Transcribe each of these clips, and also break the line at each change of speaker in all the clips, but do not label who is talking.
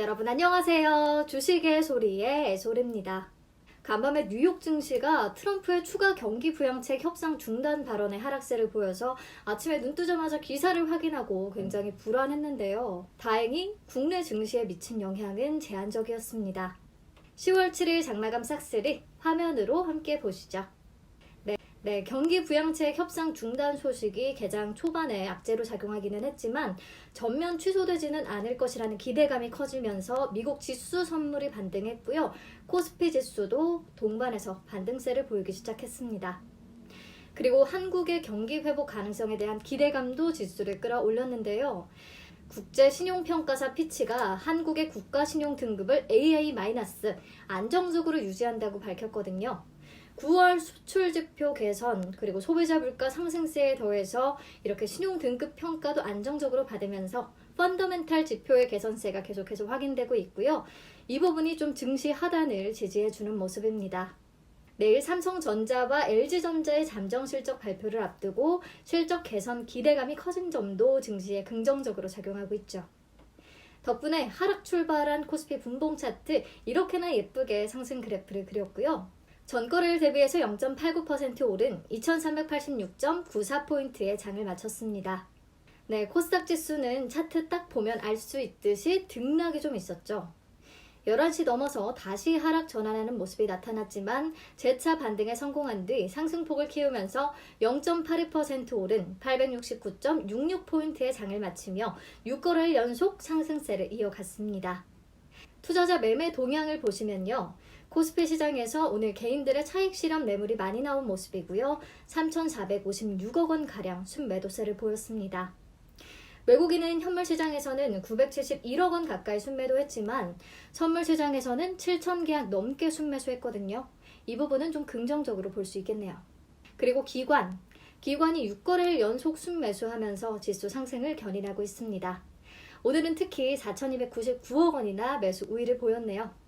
여러분 안녕하세요. 주식의 소리의 애솔입니다. 간밤에 뉴욕 증시가 트럼프의 추가 경기 부양책 협상 중단 발언에 하락세를 보여서 아침에 눈 뜨자마자 기사를 확인하고 굉장히 불안했는데요. 다행히 국내 증시에 미친 영향은 제한적이었습니다. 10월 7일 장마감 싹쓸이 화면으로 함께 보시죠. 네, 경기 부양책 협상 중단 소식이 개장 초반에 악재로 작용하기는 했지만 전면 취소되지는 않을 것이라는 기대감이 커지면서 미국 지수 선물이 반등했고요. 코스피 지수도 동반해서 반등세를 보이기 시작했습니다. 그리고 한국의 경기 회복 가능성에 대한 기대감도 지수를 끌어올렸는데요. 국제신용평가사 피치가 한국의 국가신용 등급을 AA- 안정적으로 유지한다고 밝혔거든요. 9월 수출 지표 개선 그리고 소비자 물가 상승세에 더해서 이렇게 신용 등급 평가도 안정적으로 받으면서 펀더멘탈 지표의 개선세가 계속해서 확인되고 있고요. 이 부분이 좀 증시 하단을 지지해주는 모습입니다. 내일 삼성전자와 LG전자의 잠정 실적 발표를 앞두고 실적 개선 기대감이 커진 점도 증시에 긍정적으로 작용하고 있죠. 덕분에 하락 출발한 코스피 분봉 차트 이렇게나 예쁘게 상승 그래프를 그렸고요. 전거래일 대비해서 0.89% 오른 2386.94포인트의 장을 마쳤습니다. 네, 코스닥 지수는 차트 딱 보면 알 수 있듯이 등락이 좀 있었죠. 11시 넘어서 다시 하락 전환하는 모습이 나타났지만 재차 반등에 성공한 뒤 상승폭을 키우면서 0.82% 오른 869.66포인트의 장을 마치며 6거래일 연속 상승세를 이어갔습니다. 투자자 매매 동향을 보시면요. 코스피 시장에서 오늘 개인들의 차익 실현 매물이 많이 나온 모습이고요. 3,456억 원가량 순매도세를 보였습니다. 외국인은 현물 시장에서는 971억 원 가까이 순매도했지만 선물 시장에서는 7,000계약 넘게 순매수했거든요. 이 부분은 좀 긍정적으로 볼 수 있겠네요. 그리고 기관이 6거래일 연속 순매수하면서 지수 상승을 견인하고 있습니다. 오늘은 특히 4,299억 원이나 매수 우위를 보였네요.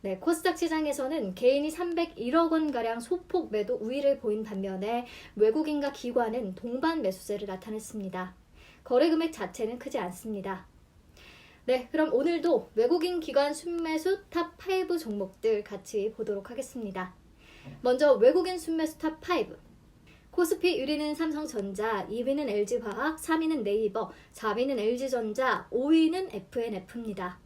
네, 코스닥 시장에서는 개인이 301억 원가량 소폭 매도 우위를 보인 반면에 외국인과 기관은 동반 매수세를 나타냈습니다. 거래 금액 자체는 크지 않습니다. 네, 그럼 오늘도 외국인 기관 순매수 탑5 종목들 같이 보도록 하겠습니다. 먼저 외국인 순매수 탑5. 코스피 1위는 삼성전자, 2위는 LG화학, 3위는 네이버, 4위는 LG전자, 5위는 FNF입니다.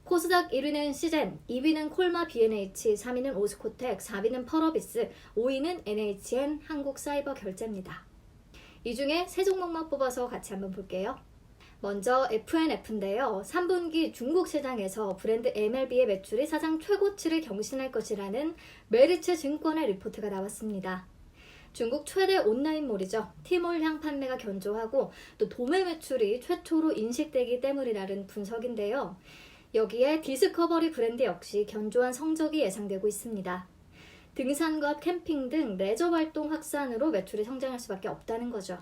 코스닥 1위는 시젠, 2위는 콜마 B&H, 3위는 오스코텍, 4위는 펄어비스, 5위는 NHN 한국사이버결제입니다. 이 중에 세 종목만 뽑아서 같이 한번 볼게요. 먼저 FNF인데요. 3분기 중국 시장에서 브랜드 MLB의 매출이 사상 최고치를 경신할 것이라는 메리츠 증권의 리포트가 나왔습니다. 중국 최대 온라인몰이죠. T몰향 판매가 견조하고 또 도매 매출이 최초로 인식되기 때문이라는 분석인데요. 여기에 디스커버리 브랜드 역시 견조한 성적이 예상되고 있습니다. 등산과 캠핑 등 레저 활동 확산으로 매출이 성장할 수밖에 없다는 거죠.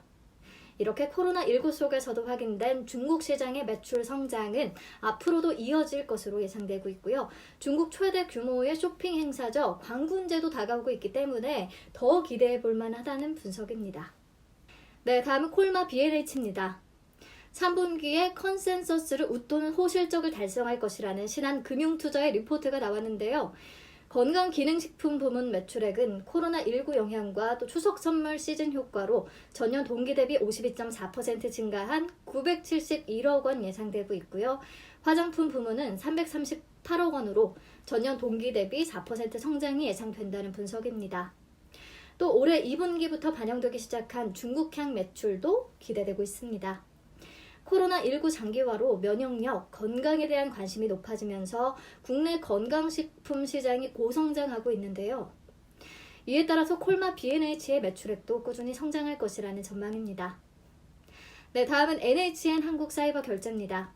이렇게 코로나19 속에서도 확인된 중국 시장의 매출 성장은 앞으로도 이어질 것으로 예상되고 있고요. 중국 최대 규모의 쇼핑 행사죠. 광군제도 다가오고 있기 때문에 더 기대해 볼 만하다는 분석입니다. 네, 다음은 콜마 B&H입니다. 3분기에 컨센서스를 웃도는 호실적을 달성할 것이라는 신한금융투자의 리포트가 나왔는데요. 건강기능식품 부문 매출액은 코로나19 영향과 또 추석 선물 시즌 효과로 전년 동기 대비 52.4% 증가한 971억 원 예상되고 있고요. 화장품 부문은 338억 원으로 전년 동기 대비 4% 성장이 예상된다는 분석입니다. 또 올해 2분기부터 반영되기 시작한 중국향 매출도 기대되고 있습니다. 코로나19 장기화로 면역력, 건강에 대한 관심이 높아지면서 국내 건강식품 시장이 고성장하고 있는데요. 이에 따라서 콜마 B&H의 매출액도 꾸준히 성장할 것이라는 전망입니다. 네, 다음은 NHN 한국사이버결제입니다.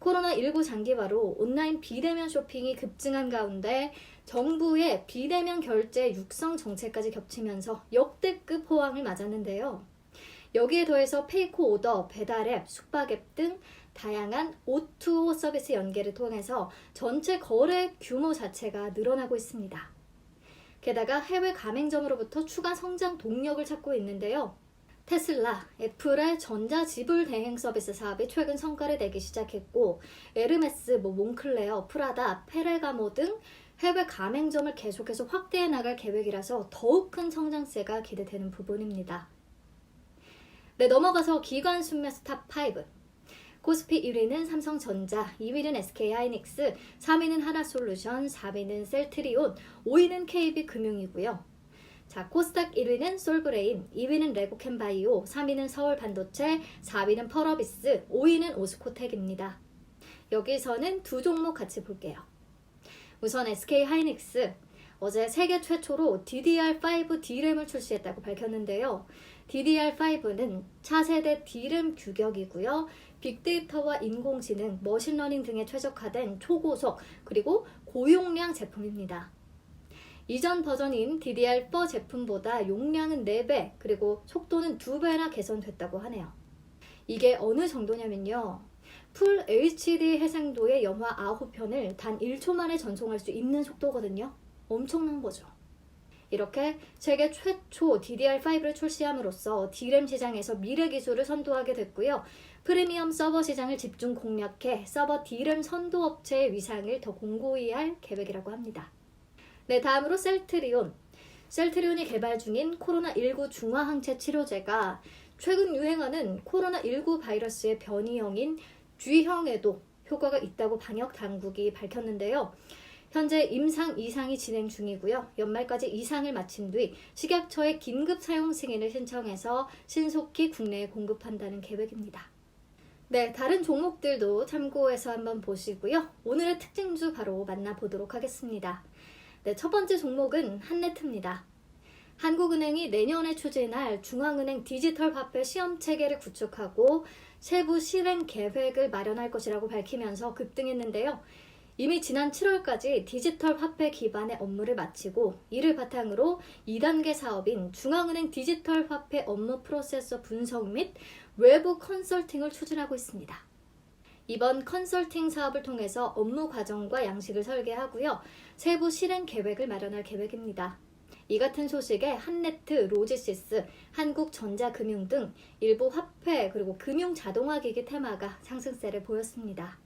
코로나19 장기화로 온라인 비대면 쇼핑이 급증한 가운데 정부의 비대면 결제 육성 정책까지 겹치면서 역대급 호황을 맞았는데요. 여기에 더해서 페이코 오더, 배달앱, 숙박앱 등 다양한 O2O 서비스 연계를 통해서 전체 거래 규모 자체가 늘어나고 있습니다. 게다가 해외 가맹점으로부터 추가 성장 동력을 찾고 있는데요. 테슬라, 애플의 전자지불 대행 서비스 사업이 최근 성과를 내기 시작했고 에르메스, 몽클레어, 프라다, 페레가모 등 해외 가맹점을 계속해서 확대해 나갈 계획이라서 더욱 큰 성장세가 기대되는 부분입니다. 네, 넘어가서 기관 순매수 탑5. 코스피 1위는 삼성전자, 2위는 SK하이닉스, 3위는 하나솔루션, 4위는 셀트리온, 5위는 KB금융이고요. 자, 코스닥 1위는 솔브레인, 2위는 레고캠바이오, 3위는 서울반도체, 4위는 펄어비스, 5위는 오스코텍입니다. 여기서는 두 종목 같이 볼게요. 우선 SK하이닉스, 어제 세계 최초로 DDR5 D램을 출시했다고 밝혔는데요. DDR5는 차세대 D램 규격이고요. 빅데이터와 인공지능, 머신러닝 등에 최적화된 초고속 그리고 고용량 제품입니다. 이전 버전인 DDR4 제품보다 용량은 4배 그리고 속도는 2배나 개선됐다고 하네요. 이게 어느 정도냐면요. 풀 HD 해상도의 영화 9편을 단 1초 만에 전송할 수 있는 속도거든요. 엄청난 거죠. 이렇게 세계 최초 DDR5를 출시함으로써 D램 시장에서 미래 기술을 선도하게 됐고요. 프리미엄 서버 시장을 집중 공략해 서버 D램 선도 업체의 위상을 더 공고히 할 계획이라고 합니다. 네, 다음으로 셀트리온. 셀트리온이 개발 중인 코로나19 중화항체 치료제가 최근 유행하는 코로나19 바이러스의 변이형인 G형에도 효과가 있다고 방역 당국이 밝혔는데요. 현재 임상 2상이 진행 중이고요. 연말까지 2상을 마친 뒤 식약처에 긴급 사용 승인을 신청해서 신속히 국내에 공급한다는 계획입니다. 네, 다른 종목들도 참고해서 한번 보시고요. 오늘의 특징주 바로 만나보도록 하겠습니다. 네, 첫 번째 종목은 한네트입니다. 한국은행이 내년에 추진할 중앙은행 디지털 화폐 시험체계를 구축하고 세부 실행 계획을 마련할 것이라고 밝히면서 급등했는데요. 이미 지난 7월까지 디지털 화폐 기반의 업무를 마치고 이를 바탕으로 2단계 사업인 중앙은행 디지털 화폐 업무 프로세서 분석 및 외부 컨설팅을 추진하고 있습니다. 이번 컨설팅 사업을 통해서 업무 과정과 양식을 설계하고요. 세부 실행 계획을 마련할 계획입니다. 이 같은 소식에 한네트, 로지시스, 한국전자금융 등 일부 화폐 그리고 금융 자동화기기 테마가 상승세를 보였습니다.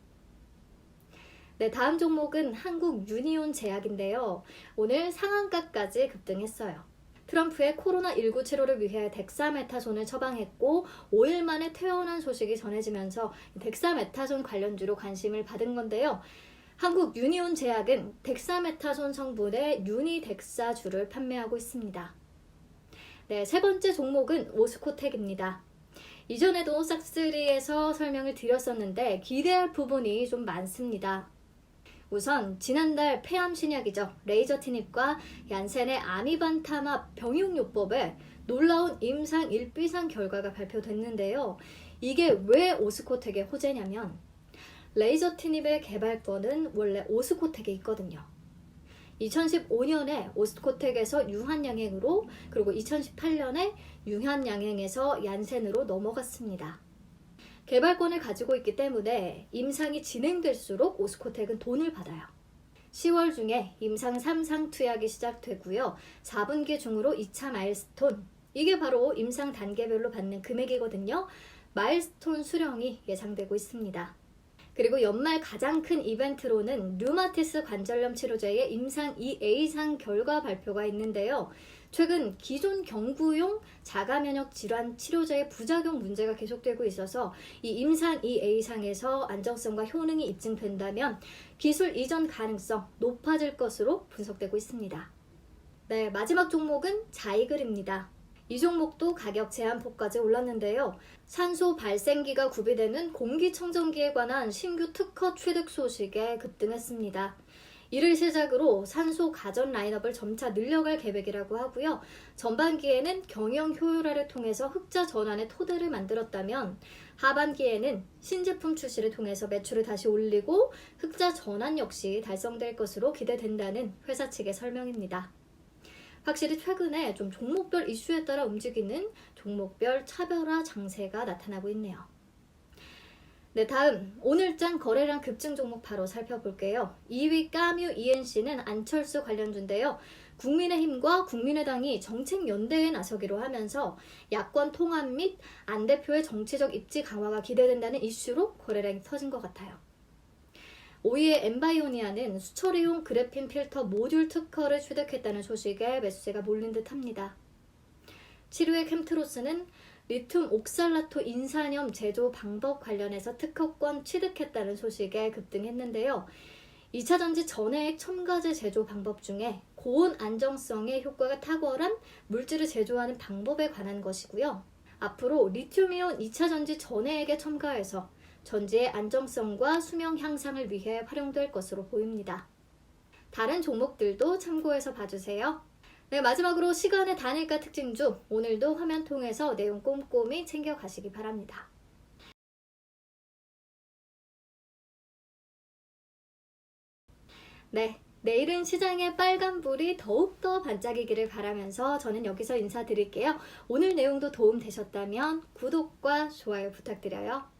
네, 다음 종목은 한국 유니온 제약인데요. 오늘 상한가까지 급등했어요. 트럼프의 코로나19 치료를 위해 덱사메타손을 처방했고 5일 만에 퇴원한 소식이 전해지면서 덱사메타손 관련주로 관심을 받은 건데요. 한국 유니온 제약은 덱사메타손 성분의 유니덱사주를 판매하고 있습니다. 네, 세 번째 종목은 오스코텍입니다. 이전에도 싹3에서 설명을 드렸었는데 기대할 부분이 좀 많습니다. 우선 지난달 폐암 신약이죠. 레이저티닙과 얀센의 아미반타맙 병용요법에 놀라운 임상 1비상 결과가 발표됐는데요. 이게 왜 오스코텍의 호재냐면 레이저티닙의 개발권은 원래 오스코텍에 있거든요. 2015년에 오스코텍에서 유한양행으로 그리고 2018년에 유한양행에서 얀센으로 넘어갔습니다. 개발권을 가지고 있기 때문에 임상이 진행될수록 오스코텍은 돈을 받아요. 10월 중에 임상 3상 투약이 시작되고요. 4분기 중으로 2차 마일스톤, 이게 바로 임상 단계별로 받는 금액이거든요. 마일스톤 수령이 예상되고 있습니다. 그리고 연말 가장 큰 이벤트로는 류마티스 관절염 치료제의 임상 2A상 결과 발표가 있는데요. 최근 기존 경구용 자가면역 질환 치료제의 부작용 문제가 계속되고 있어서 이 임상 2A상에서 안정성과 효능이 입증된다면 기술 이전 가능성 높아질 것으로 분석되고 있습니다. 네, 마지막 종목은 자이글입니다. 이 종목도 가격 제한폭까지 올랐는데요. 산소 발생기가 구비되는 공기청정기에 관한 신규 특허 취득 소식에 급등했습니다. 이를 시작으로 산소 가전 라인업을 점차 늘려갈 계획이라고 하고요. 전반기에는 경영 효율화를 통해서 흑자 전환의 토대를 만들었다면 하반기에는 신제품 출시를 통해서 매출을 다시 올리고 흑자 전환 역시 달성될 것으로 기대된다는 회사 측의 설명입니다. 확실히 최근에 좀 종목별 이슈에 따라 움직이는 종목별 차별화 장세가 나타나고 있네요. 네, 다음 오늘장 거래량 급증 종목 바로 살펴볼게요. 2위 까뮤 ENC는 안철수 관련주인데요. 국민의힘과 국민의당이 정책 연대에 나서기로 하면서 야권 통합 및 안 대표의 정치적 입지 강화가 기대된다는 이슈로 거래량이 터진 것 같아요. 5위의 엠바이오니아는 수처리용 그래핀 필터 모듈 특허를 취득했다는 소식에 매수세가 몰린 듯합니다. 7위의 캠트로스는 리튬 옥살라토 인산염 제조 방법 관련해서 특허권 취득했다는 소식에 급등했는데요. 2차 전지 전해액 첨가제 제조 방법 중에 고온 안정성의 효과가 탁월한 물질을 제조하는 방법에 관한 것이고요. 앞으로 리튬이온 2차 전지 전해액에 첨가해서 전지의 안정성과 수명 향상을 위해 활용될 것으로 보입니다. 다른 종목들도 참고해서 봐주세요. 네, 마지막으로 시간의 단일가 특징주, 오늘도 화면 통해서 내용 꼼꼼히 챙겨가시기 바랍니다. 네, 내일은 시장의 빨간불이 더욱더 반짝이기를 바라면서 저는 여기서 인사드릴게요. 오늘 내용도 도움 되셨다면 구독과 좋아요 부탁드려요.